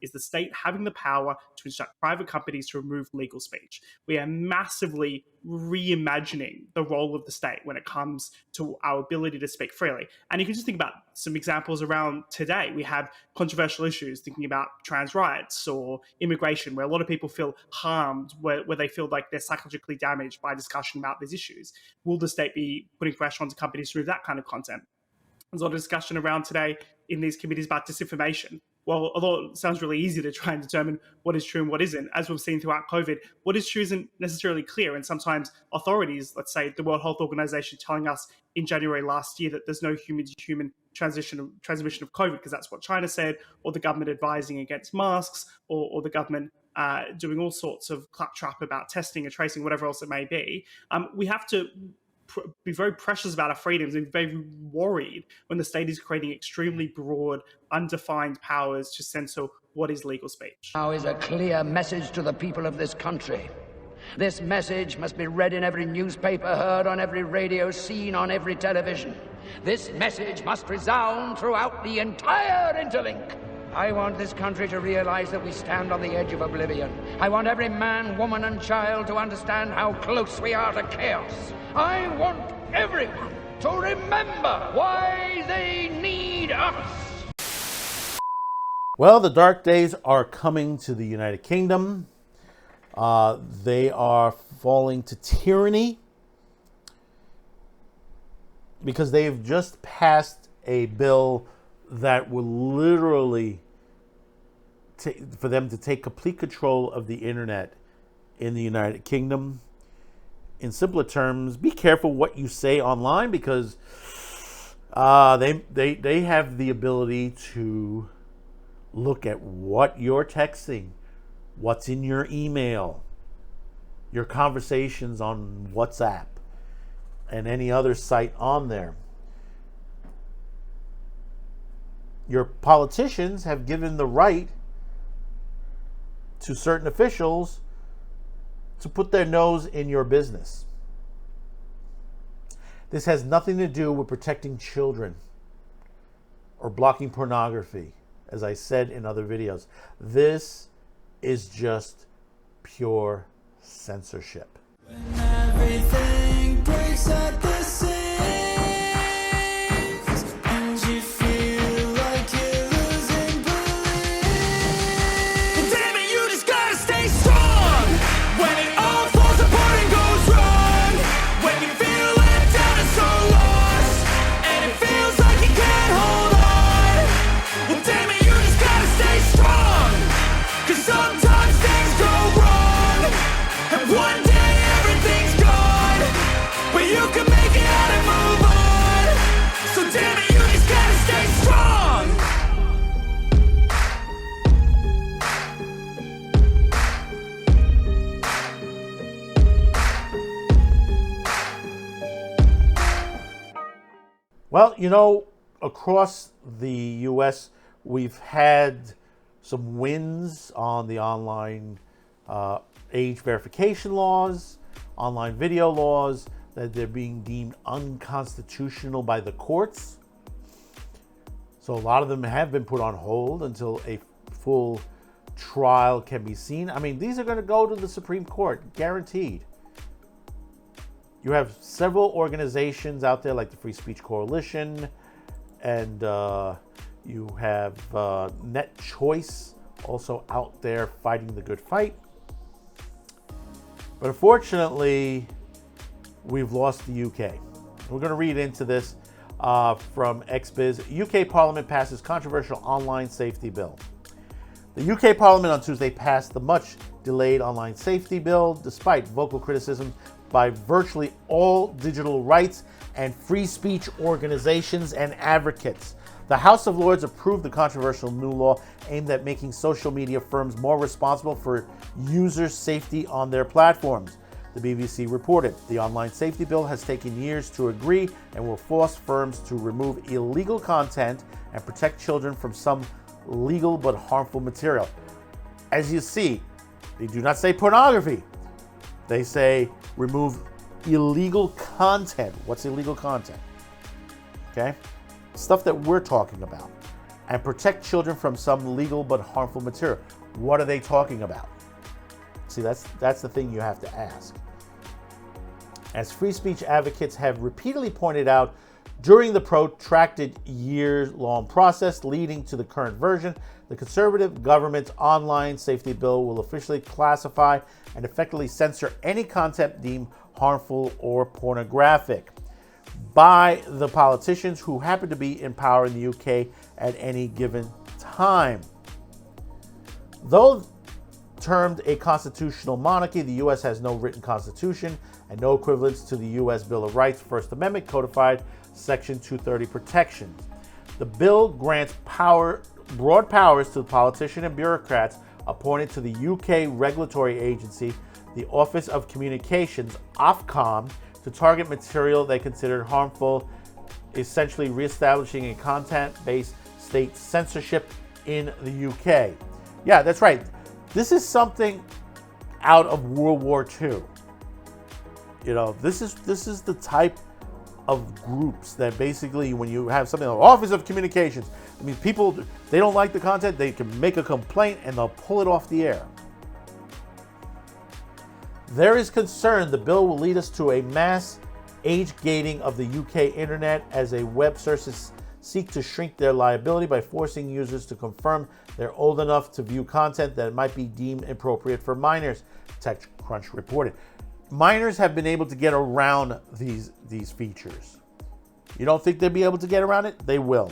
is the state having the power to instruct private companies to remove legal speech. We are massively reimagining the role of the state when it comes to our ability to speak freely. And you can just think about some examples around today. We have controversial issues, thinking about trans rights or immigration, where a lot of people feel harmed, where they feel like they're psychologically damaged by discussion about these issues. Will the state be putting pressure onto companies to remove that kind of content? There's a lot of discussion around today in these committees about disinformation. Well, although it sounds really easy to try and determine what is true and what isn't, as we've seen throughout COVID, what is true isn't necessarily clear. And sometimes authorities, let's say the World Health Organization, telling us in January last year that there's no human-to-human transmission of COVID, because that's what China said, or the government advising against masks, or the government doing all sorts of claptrap about testing and tracing, whatever else it may be. We have to be very precious about our freedoms and very worried when the state is creating extremely broad, undefined powers to censor what is legal speech. Now is a clear message to the people of this country. This message must be read in every newspaper, heard on every radio, seen on every television. This message must resound throughout the entire interlink. I want this country to realize that we stand on the edge of oblivion. I want every man, woman, and child to understand how close we are to chaos. I want everyone to remember why they need us. Well, the dark days are coming to the United Kingdom. They are falling to tyranny because they've just passed a bill that will literally, for them to take complete control of the internet in the United Kingdom. In simpler terms, be careful what you say online, because they have the ability to look at what you're texting, what's in your email, your conversations on WhatsApp, and any other site on there. Your politicians have given the right to certain officials to put their nose in your business. This has nothing to do with protecting children or blocking pornography, as I said in other videos. This is just pure censorship. When everything breaks at the seams, and you feel like you're losing belief. Damn it, you just gotta stay strong. When it all falls apart and goes wrong, when you feel left out and so lost, and it feels like you can't hold on. Well, damn it, you just gotta stay strong. 'Cause sometimes things go wrong, and one day everything's gone, but you can make it out and move on. So damn it, you just gotta stay strong. Well, you know, across the U.S., we've had some wins on the online age verification laws, online video laws, that they're being deemed unconstitutional by the courts. So a lot of them have been put on hold until a full trial can be seen. I mean, these are going to go to the Supreme Court, guaranteed. You have several organizations out there like the Free Speech Coalition, and you have Net Choice also out there fighting the good fight. But unfortunately, we've lost the UK. We're going to read into this from XBiz. UK Parliament passes controversial online safety bill. The UK Parliament on Tuesday passed the much delayed online safety bill despite vocal criticism by virtually all digital rights and free speech organizations and advocates. The House of Lords approved the controversial new law aimed at making social media firms more responsible for user safety on their platforms. The BBC reported the online safety bill has taken years to agree and will force firms to remove illegal content and protect children from some legal but harmful material. As you see, they do not say pornography. They say remove illegal content. What's illegal content? Okay? Stuff that we're talking about. and protect children from some legal but harmful material. What are they talking about? See, that's the thing you have to ask. As free speech advocates have repeatedly pointed out, during the protracted years-long process leading to the current version, the conservative government's online safety bill will officially classify and effectively censor any content deemed harmful or pornographic by the politicians who happen to be in power in the UK at any given time. Though termed a constitutional monarchy, the U.S. has no written constitution and no equivalence to the U.S. Bill of Rights, First Amendment, codified Section 230 protections. The bill grants broad powers to the politicians and bureaucrats appointed to the UK regulatory agency, the Office of Communications, Ofcom, to target material they considered harmful, essentially reestablishing a content-based state censorship in the UK. Yeah, that's right. This is something out of World War II. You know, this is the type of groups that basically, when you have something like Office of Communications, I mean, people, they don't like the content, they can make a complaint and they'll pull it off the air. There is concern the bill will lead us to a mass age gating of the UK internet as a web sources seek to shrink their liability by forcing users to confirm they're old enough to view content that might be deemed inappropriate for minors, TechCrunch reported. Minors have been able to get around these features. You don't think they'll be able to get around it? They will.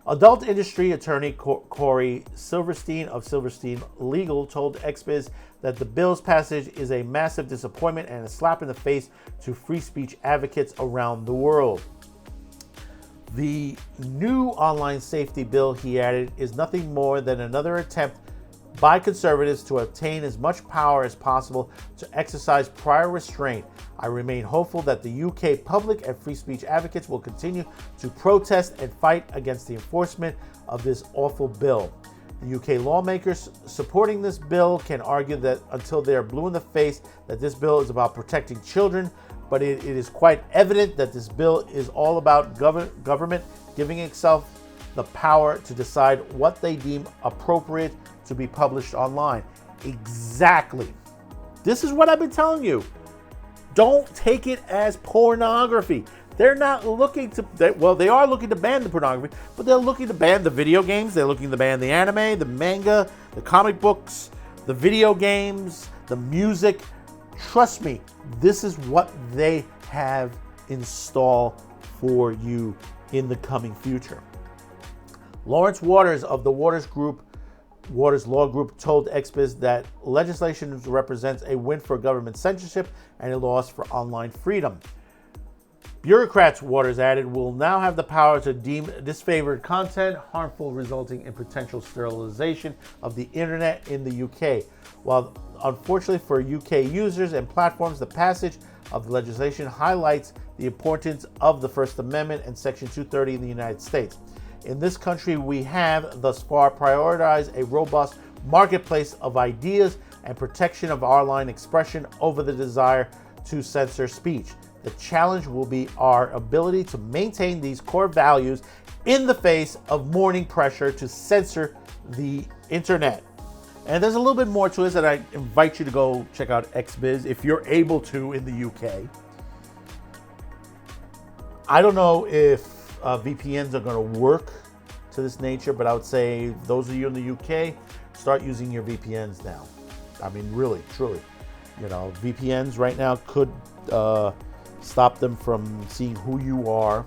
Adult industry attorney Corey Silverstein of Silverstein Legal told XBiz that the bill's passage is a massive disappointment and a slap in the face to free speech advocates around the world. The new online safety bill, he added, is nothing more than another attempt by conservatives to obtain as much power as possible to exercise prior restraint. I remain hopeful that the UK public and free speech advocates will continue to protest and fight against the enforcement of this awful bill. The UK lawmakers supporting this bill can argue that until they are blue in the face that this bill is about protecting children, but it is quite evident that this bill is all about government giving itself the power to decide what they deem appropriate to be published online. Exactly. This is what I've been telling you. Don't take it as pornography. They're not looking to, they are looking to ban the pornography, but they're looking to ban the video games. They're looking to ban the anime, the manga, the comic books, the video games, the music. Trust me, this is what they have in store for you in the coming future. Lawrence Waters of the Waters Law Group told XBiz that legislation represents a win for government censorship and a loss for online freedom. Bureaucrats, Waters added, will now have the power to deem disfavored content harmful, resulting in potential sterilization of the internet in the UK. While unfortunately for UK users and platforms, the passage of the legislation highlights the importance of the First Amendment and Section 230 in the United States. In this country, we have thus far prioritized a robust marketplace of ideas and protection of online expression over the desire to censor speech. The challenge will be our ability to maintain these core values in the face of mounting pressure to censor the internet. And there's a little bit more to this, and I invite you to go check out XBiz if you're able to in the UK. I don't know if VPNs are going to work to this nature, but I would say those of you in the UK, start using your VPNs now. I mean, really, truly. You know, VPNs right now could stop them from seeing who you are,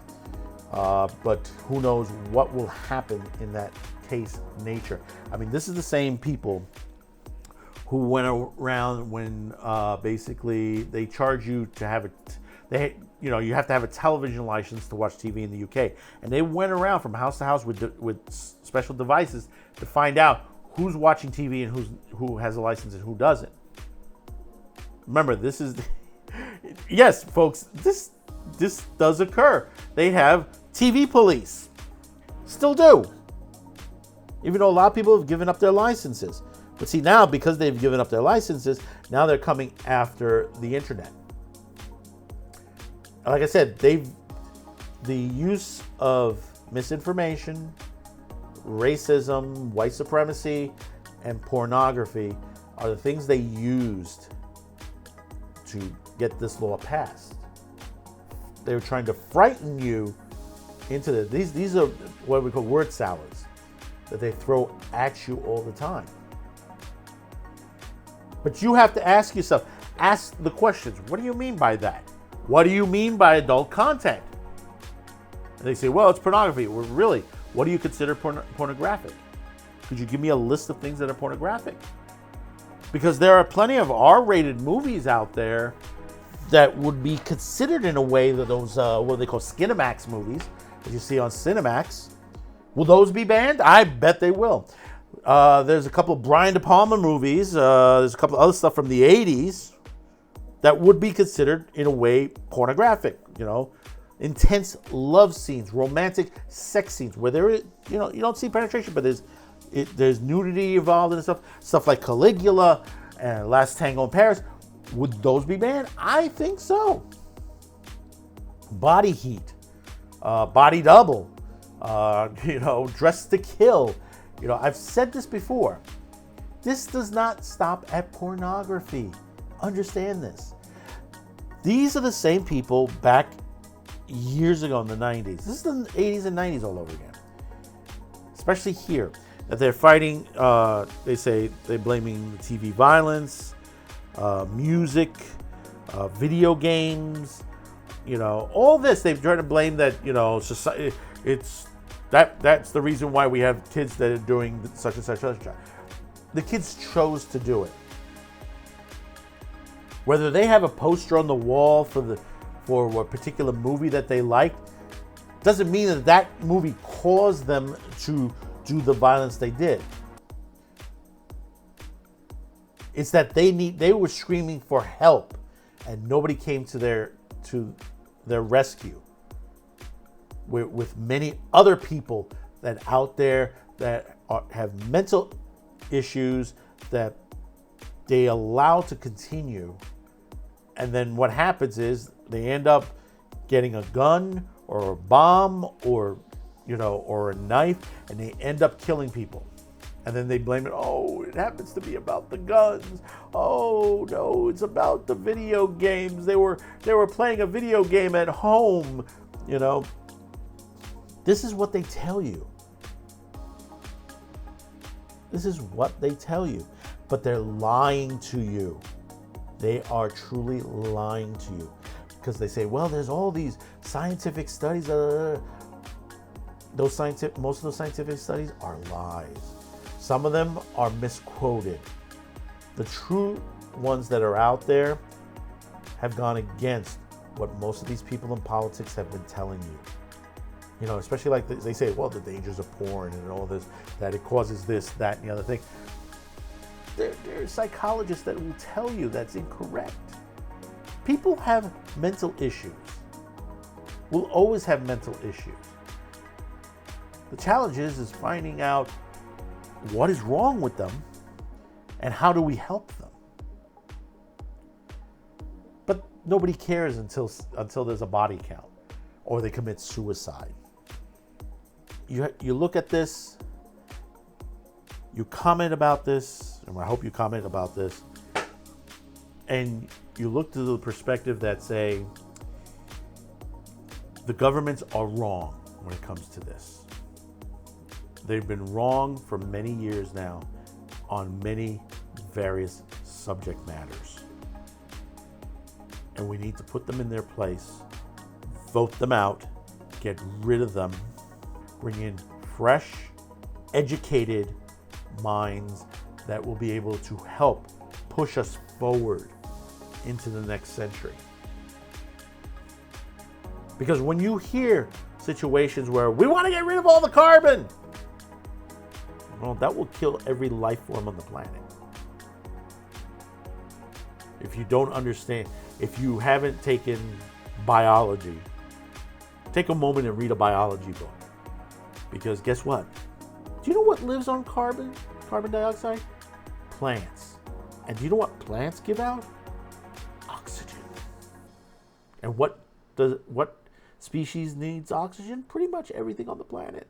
but who knows what will happen in that case nature. I mean, this is the same people who went around when basically they charge you to have you have to have a television license to watch TV in the UK, and they went around from house to house with special devices to find out who's watching TV and who has a license and who doesn't. Remember, this is yes, folks, this does occur. They have TV police, still do, even though a lot of people have given up their licenses. But see, now because they've given up their licenses, now they're coming after the internet. Like I said, the use of misinformation, racism, white supremacy, and pornography are the things they used to get this law passed. They were trying to frighten you into this. These are what we call word salads that they throw at you all the time. But you have to ask yourself, ask the questions. What do you mean by that? What do you mean by adult content? And they say, well, it's pornography. Well, really, what do you consider pornographic? Could you give me a list of things that are pornographic? Because there are plenty of R-rated movies out there that would be considered in a way that those, what they call Skinemax movies, that you see on Cinemax. Will those be banned? I bet they will. There's a couple of Brian De Palma movies. There's a couple of other stuff from the 80s that would be considered, in a way, pornographic. You know, intense love scenes, romantic sex scenes, where there is, you know, you don't see penetration, but there's nudity involved in stuff. Stuff like Caligula and Last Tango in Paris. Would those be banned? I think so. Body Heat, Body Double, you know, Dress to Kill. You know, I've said this before. This does not stop at pornography. Understand this. These are the same people back years ago in the 90s. This is the 80s and 90s all over again. Especially here. That they're fighting, they say they're blaming the TV violence, music, video games, you know, all this. They've tried to blame that, you know, society, that's the reason why we have kids that are doing such and such and such. The kids chose to do it. Whether they have a poster on the wall for a particular movie that they like, doesn't mean that that movie caused them to do the violence they did. It's that they were screaming for help, and nobody came to their rescue. With many other people that out there that have mental issues that they allow to continue, and then what happens is they end up getting a gun or a bomb or, you know, or a knife, and they end up killing people. And then they blame it, oh, it happens to be about the guns. Oh, no, it's about the video games. They were playing a video game at home, you know. This is what they tell you. This is what they tell you. But they're lying to you. They are truly lying to you. Because they say, well, there's all these scientific studies. Most of those scientific studies are lies. Some of them are misquoted. The true ones that are out there have gone against what most of these people in politics have been telling you. You know, especially like they say, well, the dangers of porn and all this, that it causes this, that, and the other thing. There are psychologists that will tell you that's incorrect. People have mental issues. Will always have mental issues. The challenge is finding out what is wrong with them and how do we help them. But nobody cares until there's a body count or they commit suicide. You look at this, you comment about this, and I hope you comment about this, and you look to the perspective that say the governments are wrong when it comes to this. They've been wrong for many years now on many various subject matters. And we need to put them in their place, vote them out, get rid of them, bring in fresh, educated minds that will be able to help push us forward into the next century. Because when you hear situations where we want to get rid of all the carbon, well, that will kill every life form on the planet. If you don't understand, if you haven't taken biology, take a moment and read a biology book. Because guess what? Do you know what lives on carbon dioxide? Plants. And do you know what plants give out? Oxygen. And what species needs oxygen? Pretty much everything on the planet.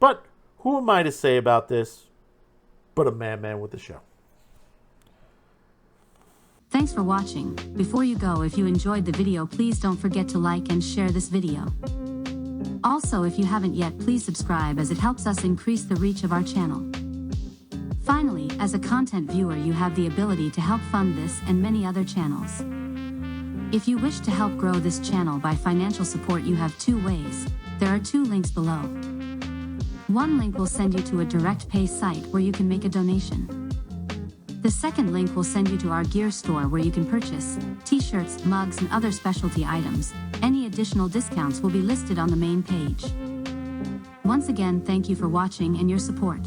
But who am I to say about this but a madman with the show? Thanks for watching. Before you go, if you enjoyed the video, please don't forget to like and share this video. Also, if you haven't yet, please subscribe as it helps us increase the reach of our channel. Finally, as a content viewer, you have the ability to help fund this and many other channels. If you wish to help grow this channel by financial support, you have two ways. There are two links below. One link will send you to a direct pay site where you can make a donation. The second link will send you to our gear store where you can purchase t-shirts, mugs, and other specialty items. Any additional discounts will be listed on the main page. Once again, thank you for watching and your support.